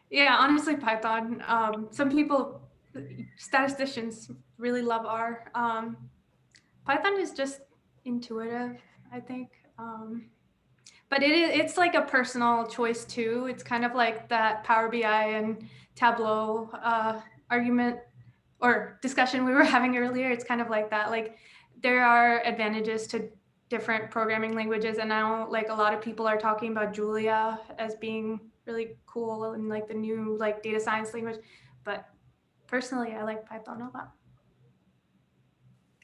Yeah, honestly, Python. Some people, statisticians, really love R. Python is just intuitive, I think. But it's like a personal choice too. It's kind of like that Power BI and Tableau argument or discussion we were having earlier. It's kind of like that. Like there are advantages to different programming languages, and now like a lot of people are talking about Julia as being really cool and like the new like data science language. But personally, I like Python a lot.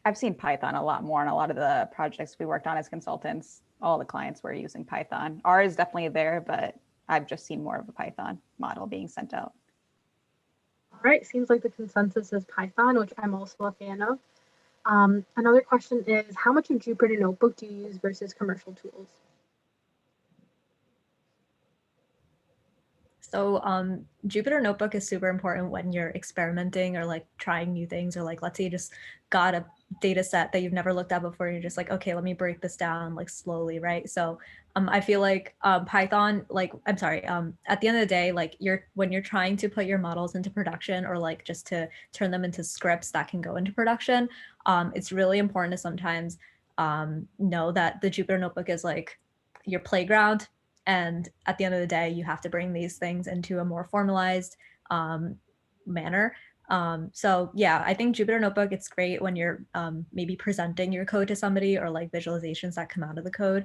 I've seen Python a lot more in a lot of the projects we worked on as consultants. All the clients were using Python. R is definitely there, but I've just seen more of a Python model being sent out. All right, seems like the consensus is Python, which I'm also a fan of. Another question is, how much of Jupyter Notebook do you use versus commercial tools? So Jupyter Notebook is super important when you're experimenting or like trying new things, or like let's say you just got a data set that you've never looked at before and you're just like, okay, let me break this down like slowly, right? So I feel like Python, like I'm sorry, at the end of the day, like when you're trying to put your models into production or like just to turn them into scripts that can go into production, it's really important to sometimes know that the Jupyter Notebook is like your playground. And at the end of the day, you have to bring these things into a more formalized manner. So yeah, I think Jupyter Notebook, it's great when you're maybe presenting your code to somebody or like visualizations that come out of the code.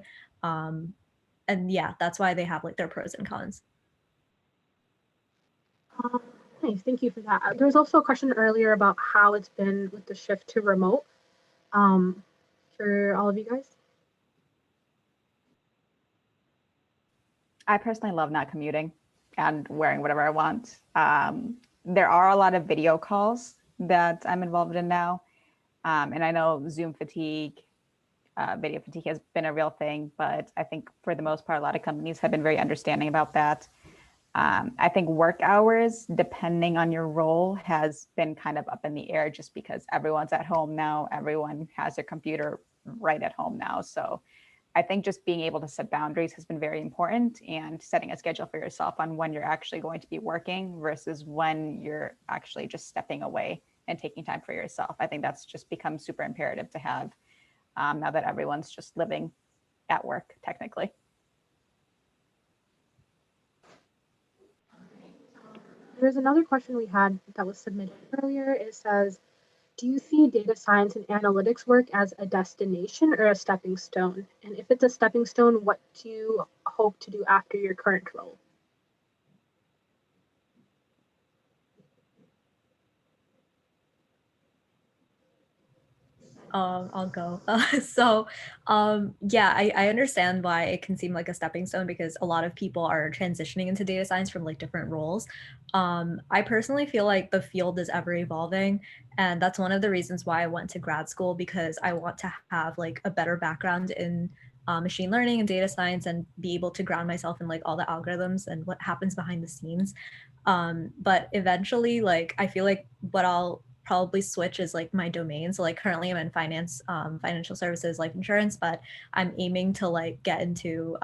And yeah, that's why they have like their pros and cons. Nice, thank you for that. There was also a question earlier about how it's been with the shift to remote for all of you guys. I personally love not commuting and wearing whatever I want. There are a lot of video calls that I'm involved in now. And I know Zoom fatigue, video fatigue has been a real thing, but I think for the most part, a lot of companies have been very understanding about that. I think work hours, depending on your role, has been kind of up in the air just because everyone's at home now. Everyone has their computer right at home now. So I think just being able to set boundaries has been very important, and setting a schedule for yourself on when you're actually going to be working versus when you're actually just stepping away and taking time for yourself. I think that's just become super imperative to have now that everyone's just living at work technically. There's another question we had that was submitted earlier. It says, do you see data science and analytics work as a destination or a stepping stone? And if it's a stepping stone, what do you hope to do after your current role? I'll go. Yeah, I understand why it can seem like a stepping stone because a lot of people are transitioning into data science from like different roles. I personally feel like the field is ever evolving, and that's one of the reasons why I went to grad school, because I want to have like a better background in machine learning and data science and be able to ground myself in like all the algorithms and what happens behind the scenes. But eventually, like I feel like what I'll probably switch is like my domain. So like currently I'm in finance, financial services, life insurance, but I'm aiming to like get into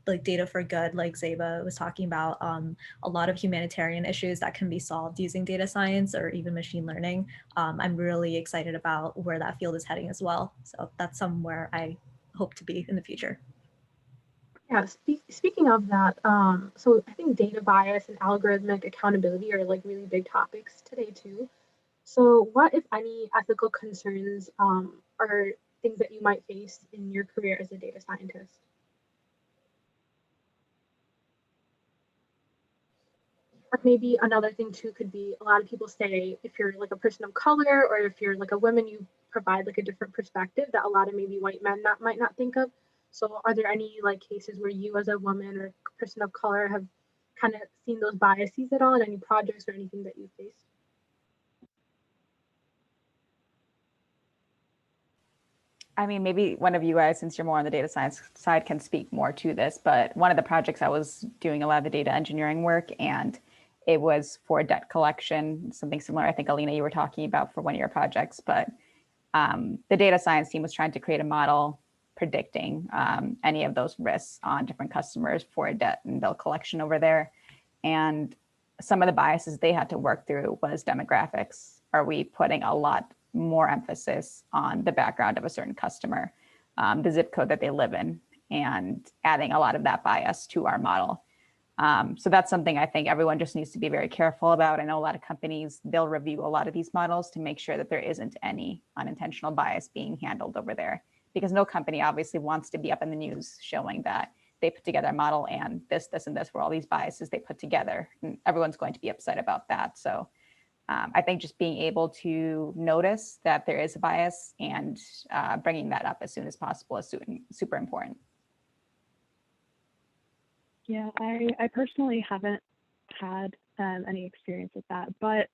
like data for good, like Zeba was talking about, a lot of humanitarian issues that can be solved using data science or even machine learning. I'm really excited about where that field is heading as well. So that's somewhere I hope to be in the future. Yeah, speaking of that, so I think data bias and algorithmic accountability are like really big topics today too. So what, if any, ethical concerns are things that you might face in your career as a data scientist? Or maybe another thing too could be a lot of people say if you're like a person of color or if you're like a woman, you provide like a different perspective that a lot of maybe white men might not think of. So are there any like cases where you as a woman or person of color have kind of seen those biases at all in any projects or anything that you faced? I mean, maybe one of you guys, since you're more on the data science side, can speak more to this, but one of the projects I was doing a lot of the data engineering work, and it was for debt collection, something similar. I think, Alina, you were talking about for one of your projects, but the data science team was trying to create a model predicting any of those risks on different customers for debt and bill collection over there. And some of the biases they had to work through was demographics. Are we putting a lot more emphasis on the background of a certain customer, the zip code that they live in, and adding a lot of that bias to our model? So that's something I think everyone just needs to be very careful about. I know a lot of companies, they'll review a lot of these models to make sure that there isn't any unintentional bias being handled over there, because no company obviously wants to be up in the news showing that they put together a model and this, and this were all these biases they put together. And everyone's going to be upset about that. So I think just being able to notice that there is a bias and bringing that up as soon as possible is super important. Yeah, I personally haven't had any experience with that, but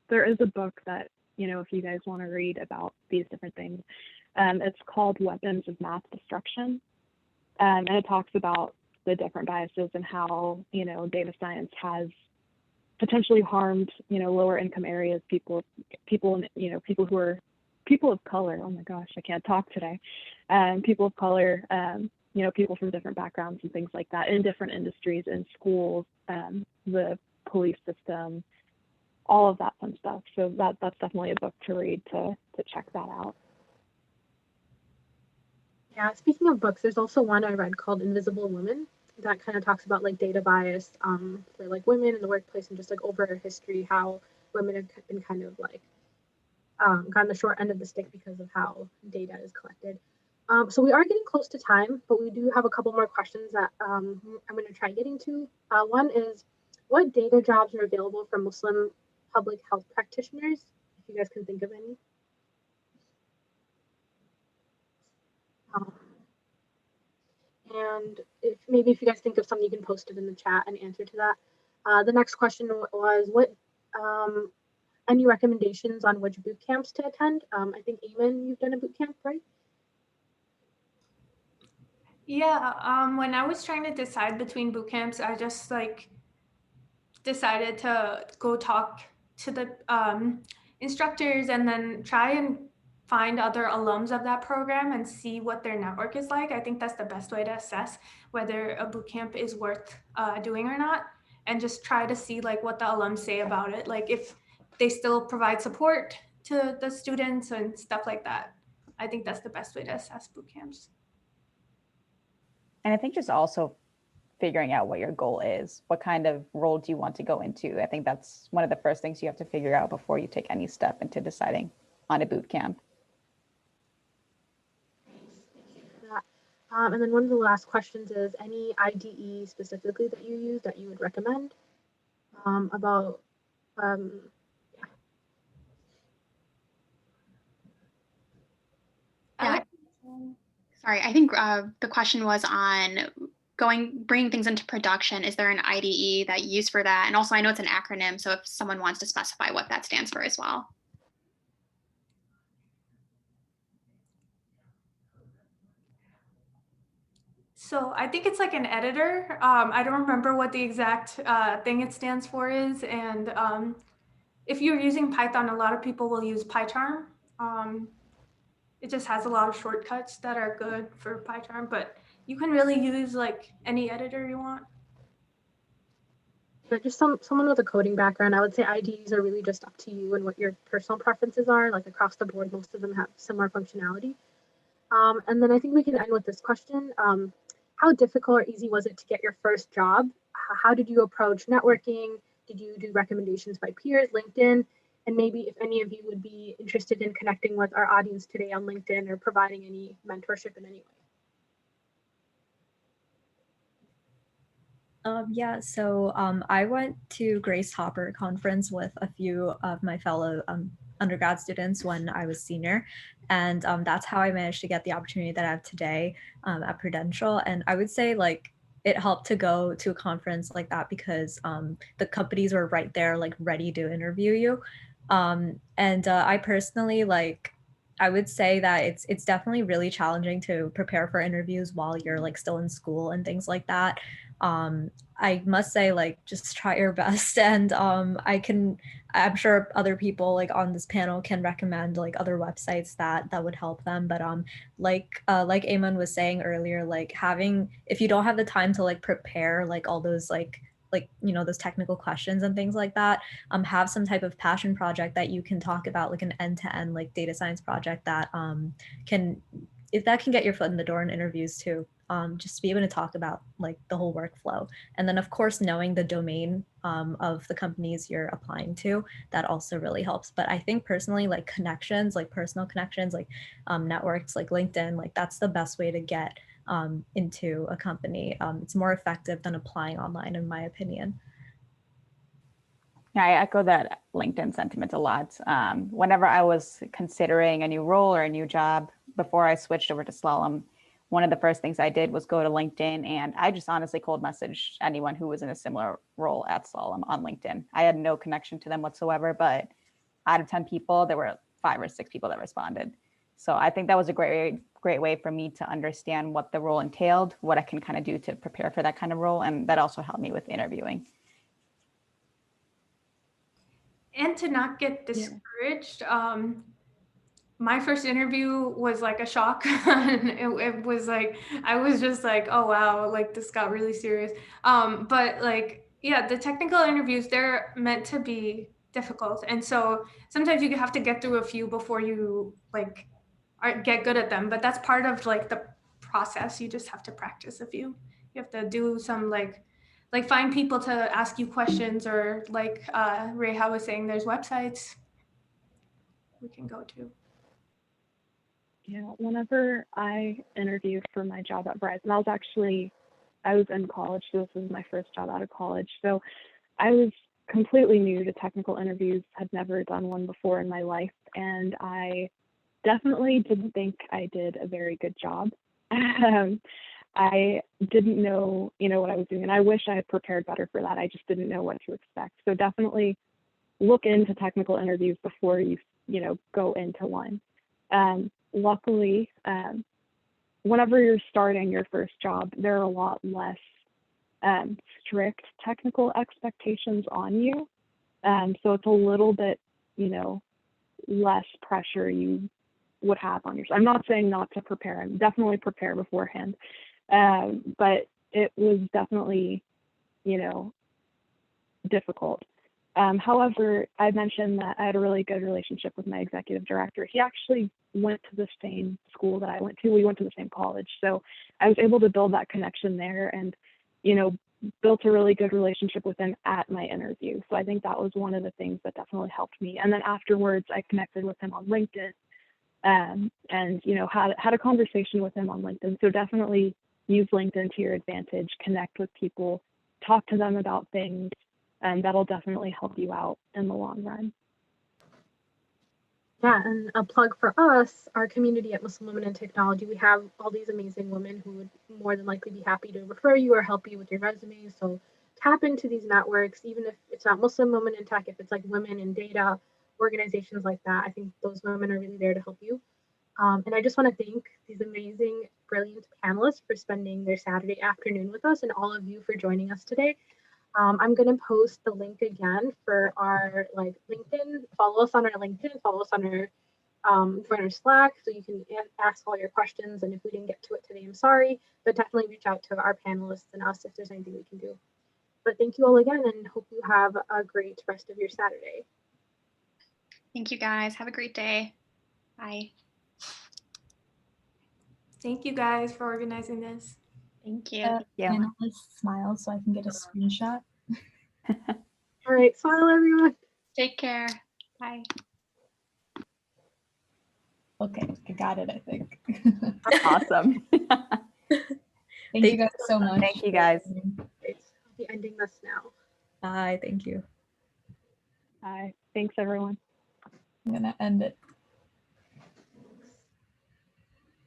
there is a book that, you know, if you guys want to read about these different things, it's called Weapons of Mass Destruction. And it talks about the different biases and how, you know, data science has potentially harmed, you know, lower income areas, people, you know, people who are people of color. Oh my gosh, I can't talk today. People of color, you know, people from different backgrounds and things like that in different industries, in schools, the police system, all of that fun stuff. So that's definitely a book to read to check that out. Yeah, speaking of books, there's also one I read called Invisible Women that kind of talks about like data bias for like women in the workplace and just like over history, how women have been kind of like gotten the short end of the stick because of how data is collected. So we are getting close to time, but we do have a couple more questions that I'm going to try getting to. One is, what data jobs are available for Muslim public health practitioners, if you guys can think of any? And if you guys think of something, you can post it in the chat and answer to that. The next question was, what any recommendations on which boot camps to attend? I think Eamon, you've done a boot camp, right? Yeah, when I was trying to decide between boot camps, I just like decided to go talk to the instructors and then try and find other alums of that program and see what their network is like. I think that's the best way to assess whether a boot camp is worth doing or not, and just try to see like what the alums say about it, like if they still provide support to the students and stuff like that. I think that's the best way to assess boot camps. And I think just also figuring out what your goal is. What kind of role do you want to go into? I think that's one of the first things you have to figure out before you take any step into deciding on a boot camp. And then one of the last questions is, any IDE specifically that you use that you would recommend about Yeah. Sorry, I think the question was on bringing things into production. Is there an IDE that you use for that? And also, I know it's an acronym, so if someone wants to specify what that stands for as well. So I think it's like an editor. I don't remember what the exact thing it stands for is. And if you're using Python, a lot of people will use PyCharm. It just has a lot of shortcuts that are good for PyCharm, but you can really use like any editor you want. For just someone with a coding background, I would say IDEs are really just up to you and what your personal preferences are. Like across the board, most of them have similar functionality. And then I think we can end with this question. How difficult or easy was it to get your first job? How did you approach networking? Did you do recommendations by peers, LinkedIn? And maybe if any of you would be interested in connecting with our audience today on LinkedIn or providing any mentorship in any way. Yeah, so I went to Grace Hopper conference with a few of my fellow undergrad students when I was senior, and that's how I managed to get the opportunity that I have today at Prudential. And I would say like it helped to go to a conference like that because the companies were right there, like ready to interview you. And I personally like. I would say that it's definitely really challenging to prepare for interviews while you're like still in school and things like that. I must say like just try your best and I'm sure other people like on this panel can recommend like other websites that would help them, but like Eamon was saying earlier, like having, if you don't have the time to like prepare like all those like you know those technical questions and things like that, have some type of passion project that you can talk about, like an end-to-end like data science project that can, if that can get your foot in the door in interviews too, just to be able to talk about like the whole workflow. And then of course knowing the domain of the companies you're applying to, that also really helps. But I think personally like connections, like personal connections, like networks like LinkedIn, like that's the best way to get into a company. It's more effective than applying online in my opinion. Yeah, I echo that LinkedIn sentiment a lot. Whenever I was considering a new role or a new job before I switched over to Slalom, one of the first things I did was go to LinkedIn, and I just honestly cold messaged anyone who was in a similar role at Slalom on LinkedIn. I had no connection to them whatsoever, but out of 10 people, there were 5 or 6 people that responded. So I think that was a great way for me to understand what the role entailed, what I can kind of do to prepare for that kind of role. And that also helped me with interviewing. And to not get discouraged, my first interview was like a shock. And it was like, I was just like, oh wow, like this got really serious. But like, yeah, the technical interviews, they're meant to be difficult. And so sometimes you have to get through a few before you like get good at them. But that's part of like the process. You just have to practice a few. You have to do some like find people to ask you questions, or like Reha was saying, there's websites we can go to. Yeah, whenever I interviewed for my job at Verizon, I was in college, so this was my first job out of college. So I was completely new to technical interviews, had never done one before in my life, and I definitely didn't think I did a very good job. I didn't know, what I was doing, and I wish I had prepared better for that. I just didn't know what to expect. So definitely look into technical interviews before you, go into one. Luckily, whenever you're starting your first job, there are a lot less strict technical expectations on you. So it's a little bit, less pressure you would have on yourself. I'm not saying not to prepare. I'm definitely prepare beforehand. But it was definitely, difficult. However, I mentioned that I had a really good relationship with my executive director. He actually went to the same school that I went to. We went to the same college. So I was able to build that connection there and, built a really good relationship with him at my interview. So I think that was one of the things that definitely helped me. And then afterwards, I connected with him on LinkedIn and, had a conversation with him on LinkedIn. So definitely use LinkedIn to your advantage, connect with people, talk to them about things. And that'll definitely help you out in the long run. Yeah, and a plug for us, our community at Muslim Women in Technology, we have all these amazing women who would more than likely be happy to refer you or help you with your resume. So tap into these networks, even if it's not Muslim Women in Tech, if it's like women in data, organizations like that. I think those women are really there to help you. And I just want to thank these amazing, brilliant panelists for spending their Saturday afternoon with us, and all of you for joining us today. I'm going to post the link again for our LinkedIn. Follow us on our LinkedIn, follow us on our join our Slack, so you can ask all your questions. And if we didn't get to it today, I'm sorry, but definitely reach out to our panelists and us if there's anything we can do. But thank you all again, and hope you have a great rest of your Saturday. Thank you guys. Have a great day. Bye. Thank you guys for organizing this. Thank you. Analyst smile so I can get a screenshot. All right, smile everyone. Take care. Bye. Okay, I got it, I think. Awesome. Thank you guys so much. Thank you guys. Great. ending this now. Bye. Thank you. Bye. Thanks, everyone. I'm gonna end it.